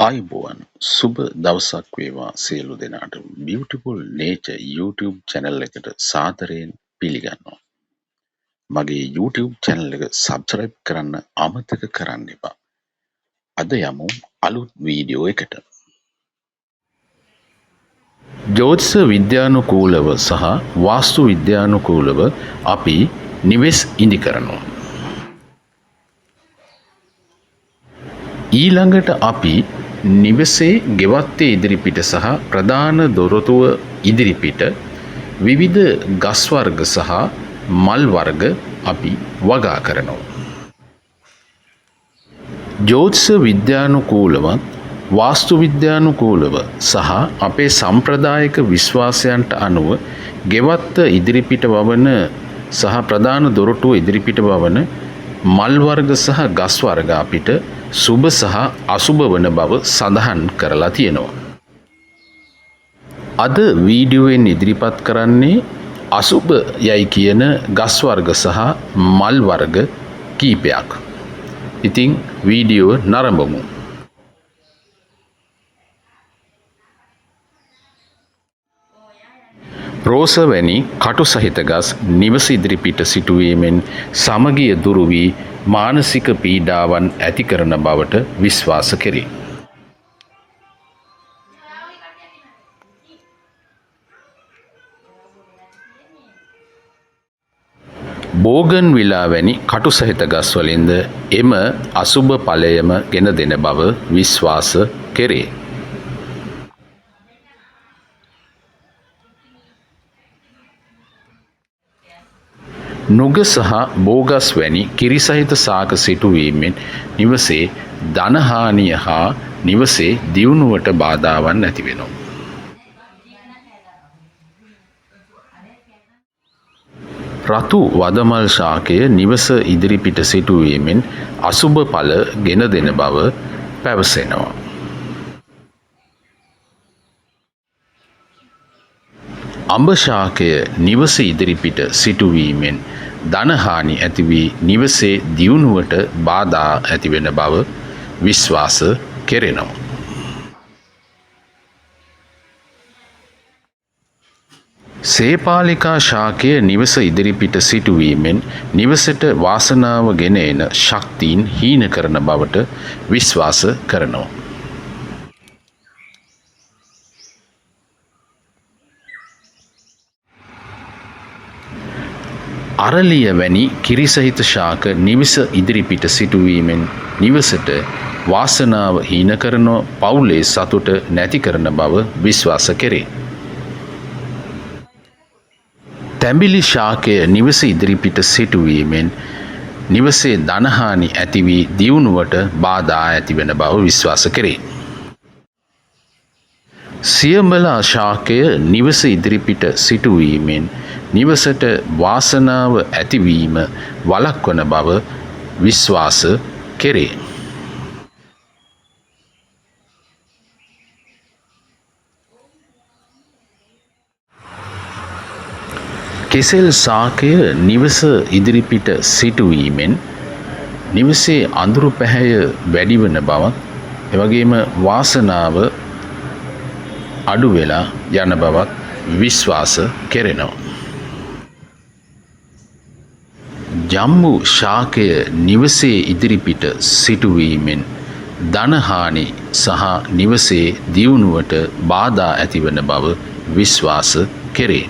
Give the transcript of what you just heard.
ආයුබෝවන් සුබ දවසක් වේවා සියලු දෙනාට beautiful nature YouTube channel එකට සාදරයෙන් පිළිගන්නවා. මගේ YouTube channel එක subscribe කරන්න අමතක කරන්න එපා. අද යමු අලුත් වීඩියෝ එකට. ජ්‍යොතිෂ විද්‍යානුකූලව සහ වාස්තු විද්‍යානුකූලව අපි නිවෙස් ඉදි කරනවා. ඊළඟට අපි නිවසේ ගෙවත්තේ ඉදිරිපිට සහ ප්‍රධාන දොරටුව ඉදිරිපිට විවිධ ගස් වර්ග සහ මල් වර්ග අපි වගා කරනවා. ජ්‍යොතිෂ විද්‍යානුකූලවත් වාස්තු විද්‍යානුකූලව සහ අපේ සම්ප්‍රදායික විශ්වාසයන්ට අනුව ගෙවත්ත ඉදිරිපිට වවන සහ ප්‍රධාන දොරටුව ඉදිරිපිට වවන මල් වර්ග සහ ගස් වර්ග අපිට සුබ සහ අසුබ වන බව සඳහන් කරලා තියෙනවා. අද වීඩියෝවෙන් ඉදිරිපත් කරන්නේ අසුබ යයි කියන ගස් වර්ග සහ මල් වර්ග කීපයක්. ඉතින් වීඩියෝ නරඹමු. රෝස වැනි කටු සහිත ගස් නිවස ඉදිරිපිට සිටුවීමෙන් සමගිය දුරු වී මානසික පීඩාවන් ඇති කරන බවට විශ්වාස කෙරේ. බෝගන් විලා වැනි කටු සහිත ගස් වලින්ද එම අසුබ ඵලයම ගෙන දෙන බව විශ්වාස කෙරේ. නුග සහ බෝගස් වැනි කිරි සහිත ශාක සිටුවීමෙන් නිවසේ ධනහානිය හා නිවසේ දියුණුවට බාධාවන් ඇති වෙනවා. රතු වදමල් ශාකය නිවස ඉදිරිපිට සිටුවීමෙන් අසුබ ඵල ගෙන දෙන බව පැවසෙනවා. අඹ ශාකය නිවස ඉදිරිපිට සිටුවීමෙන් ධනහානි ඇති වී නිවසේ දියුණුවට බාධා ඇතිවෙන බව විශ්වාස කෙරෙනවා. සේපාලිකා ශාකය නිවස ඉදිරිපිට සිටුවීමෙන් නිවසට වාසනාව ගෙන එන ශක්තියින් හීන කරන බවට විශ්වාස කරනවා. අරලිය වැනි කිරිසහිත ශාක නිවස ඉදිරිපිට සිටුවීමෙන් නිවසට වාසනාව හීන කරන පවුලේ සතුට නැති කරන බව විශ්වාස කෙරේ. තැඹිලි ශාකය නිවස ඉදිරිපිට සිටුවීමෙන් නිවසේ ධනහානි ඇති වී දියුණුවට බාධා ඇතිවන බව විශ්වාස කෙරේ. සියඹලා ශාකය නිවස ඉදිරිපිට සිටුවීමෙන් නිවසට වාසනාව ඇතිවීම වළක්වන බව විශ්වාස කෙරේ. කෙසෙල් ශාකය නිවස ඉදිරිපිට සිටුවීමෙන් නිවසේ අඳුරු පැහැය වැඩිවන බවත් එවැගේම වාසනාව අඩු වෙලා යන බවත් විශ්වාස කෙරෙනවා. ජම්බු ශාකය නිවසේ ඉදිරිපිට සිටුවීමෙන් ධනහානි සහ නිවසේ දියුණුවට බාධා ඇතිවන බව විශ්වාස කෙරේ.